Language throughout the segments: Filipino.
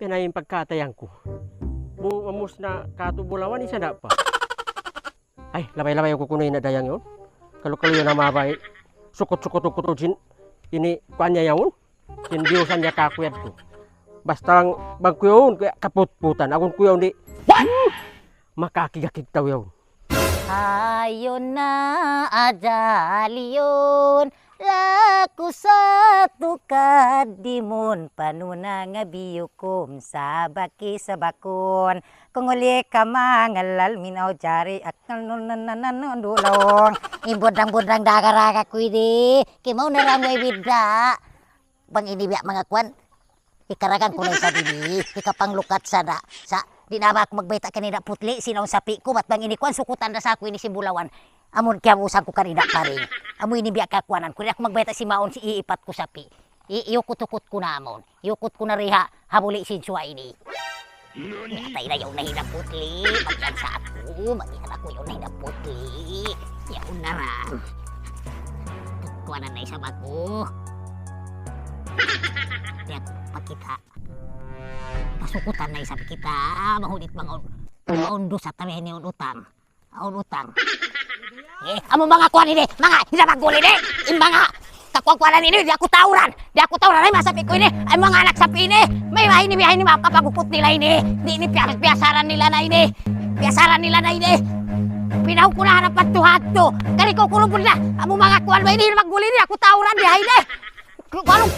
na yung pagkatayan ko. Bumus na katubulawan, isa na pa. Ay, labay-labay ako kuno na dayang yun. Kalau yun na mabay, sukot-sukot-sukot sin ini kuanya yun. Sindiyosan niya kakuyad ko. Basta lang bang kuyon, kaya kaput-putan. Akong kuyon di, makakigakig taw yun. Ayun na ajali yun, laku satu kadimon, panuna nga biyukom sa baki sa bakon. Kung uli ka mangalal, minaw jari at nanonanananondulong. Ibodang-bodang daga-raga ko ini, kimaw na rangway bida. Bang ini biyak mga kwan, ikaragan ko na isa dini, ikapanglukat sana sa di na ba ako magbayta kanina putli, sinaw sapi ko, ba't bang inikwan, sukutan na sa ako ini si Bulawan. Amon kaya usan ko kanina pa rin. Amon ini biyak kakwanan, kung ako magbayta si Maon, si iipat ko sapi. Iyukot-ukot ko na amon. Iyukot ko na riha, habuli sinswa ini. Natay na yung nahina putli, magyan sa ako, magyan ako yung nahina putli. Yaon na ran. Tukwanan na isang ako. Tiyak, pagkita. Pasukutan na isabi kita, mahulit mga undo sa tabi ni utang. Utang. Amo mga kuan ini, mga hinabagul ini, mga kakuan-kuanan ini, di aku tawuran, ay masabi ko ini, ay mga anak sapi ini, may ini makapagupot nila ini, di ini piasaran nila na ini, pinaw ko na harapan tuhat-to, kani ko kurupon na, amo mga kuan ba ini, hinabagul ini, aku tawuran di ini, kulong.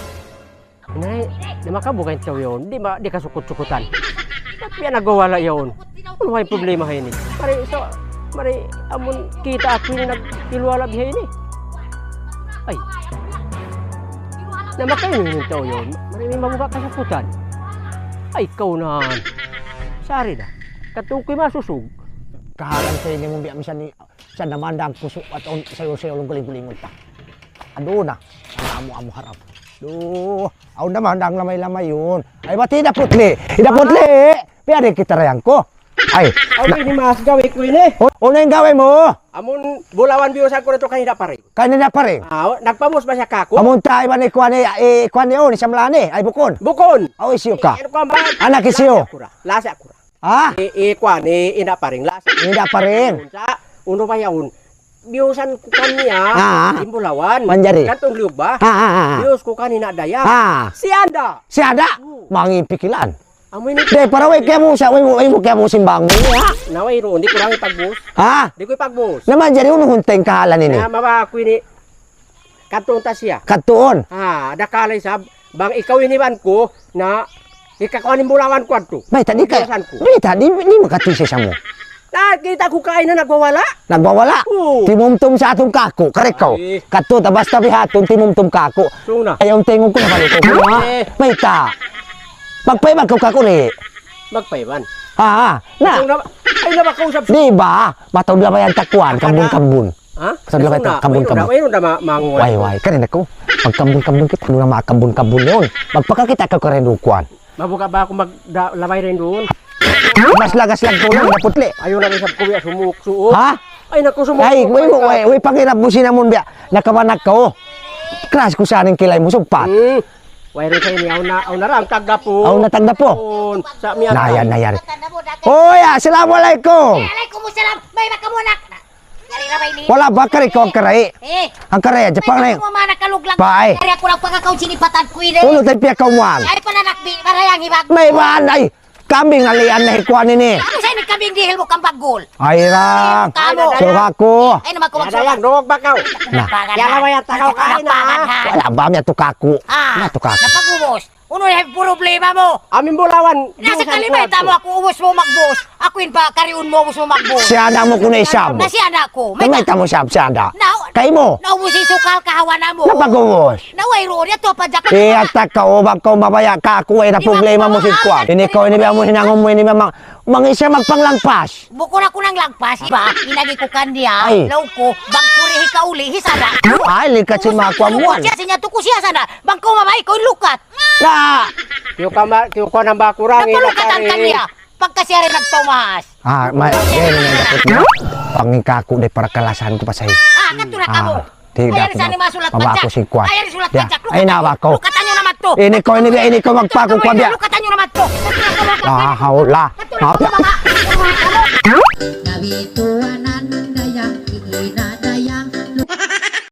Nay, di makabukain taw yun, di kasukot-sukutan. Ba't yan nagawala yun? Ano may problema kayo ini? Mari, amon kita ako ini nagkilwala bihay ini. Ay, namakain yung taw yun, mari may mabuka kasakutan. Ay, ikaw na. Sari na, katukoy masusug. Kahalan sa ini mong biya sa namandang puso at sayo-sayo lang guling-gulingon pa. Ado na, amo harap. Duh, ako naman dang lamay-lamay yun. Ay, ba't hinaputli? Piyari kita rayang ko. Ay, Ini mas gawe ko ini. ano yung gawin mo? Amon Bulawan biyosan ko na ito kanina pa rin. Kanina pa rin. Nagpamos ba siya kako? Amon tayo ba ni Kwan yun, isang lani, ay bukon. Bukon! O, isiyo ka. Ano ka ba? Anak isiyo. Lasa akura. Ha? Kwan, ina pa rin. Lasa. Hindi pa rin. Uno pa yaon. Biyosan ko kaniya, Bulawan. Manjari. Katong liog ba? Ha. Biyos ko kanina daya. Si Anda. Si Ada, mangipikilan. Amoy ni. De, para way kaya mo kaya mo simbang mo, ha? Naway ro, di ko lang ipagbus. Ha? Di ko ipagbus. Naman dyan, unong hunteng kahalan ini. Maba ako ini. Katong ta siya. Katuon. Dakalay sab. Bang ikaw iniwan ko na ikakuan ni Bulawan ko ato. May tadi ka. Biyosan ko. Di makatisi sa mo. Nakita ko kain na nagwawala. Nagwawala. Oo. Timumtum sa atong kako. Karekaw. Ay. Kato, tabas tabi hatong timumtum kako. Suna. Ayaw tingog ko na balik ko. Eh. May ta. Magpayman ko kako ni. Magpayman. Ha. Na. Ay na ba kausap? Di ba? Mataw na ba yan takwan? Kambun-kambun. Ha? Saan lang ito? Kambun-kambun. Mayroon na manguwan. Way. Kanina ko. Magkambun-kambun kita. Ano na makakambun-kambun yun. Magpakakita ka ko rin dukuan. Mabuka ba ako maglamay rin doon? Mas lagas lang ko lang. Naputli. Ayaw na rin sa kuya sumukso. Ha? Ay naku sumukso. Ay, way pangirap mo sinamon biya. Nakawanak ka oh. Kras ko sa aning kilay mo sugpat. Wayro sa inyo, aw na lang tagda po. Aw natagda po. Sa miyan. Nayan. Oy, assalamualaikum. Waalaikumsalam, may makamunak. Wala ba kari ko ang karay? Ang karay, Japang na yun. Paay. Kaya ko lang pagkakaw sinipatan ko ini. Ulo tayo piya kamuan. Ay pananakbi, marayang hibag. May man, ay, kambing nalian na hikuan ini. Ako sa'yo nagkabing dihil mo kang paggol. Ay, rang. Suka ko. Ay naman ko Dayang, dog bakaw. Na. Kaya naman yan takaw kain na. Wala ba niya tukaku? Na tukaku. Napag-ubos. Uno yung problema mo. Amin Bulawan. Nasa kalimita mo ako ubos mo magbos. Ako yun pa, kariun mo ubos mo magbos. Si Ada mo ko na isab. Na si anak ko. Kamay mo sab si Ada. Now, Kay mo. naubos yung sukal kahawana mo. Napag-uwos. Naway ro, ito pa dyan. Atak ka o bag ka mabaya ka ako ay na problema mo si Kwan. Ini ko ini ba mo hinangon mo ini mang isa magpanglangpas. Bukod ako ng lagpas. Iba, inagi ko kandiya. Ay. Law ko, bangkurihi ka uli, hisada. Ay, likat si Makwa mo. Siya siya tuko siya sana. Bangko mamay ko lukat. Na. Kiyo ka nang bakurang. Napalukatan kandiya. Pagka siya rin nagtumas. Yan ang dapat na. Pangingkako day para kalasan ko pa sa'yo. Katulad ka mo. Tidak Ayan sana masulat pa mabako si Kwan. Ayan sulat Ya, pa ay nawa ko. Lukatan nyo naman to. Ini ko pako kwa biya. Lukatan nyo naman to. La haula. Nabi. Nabito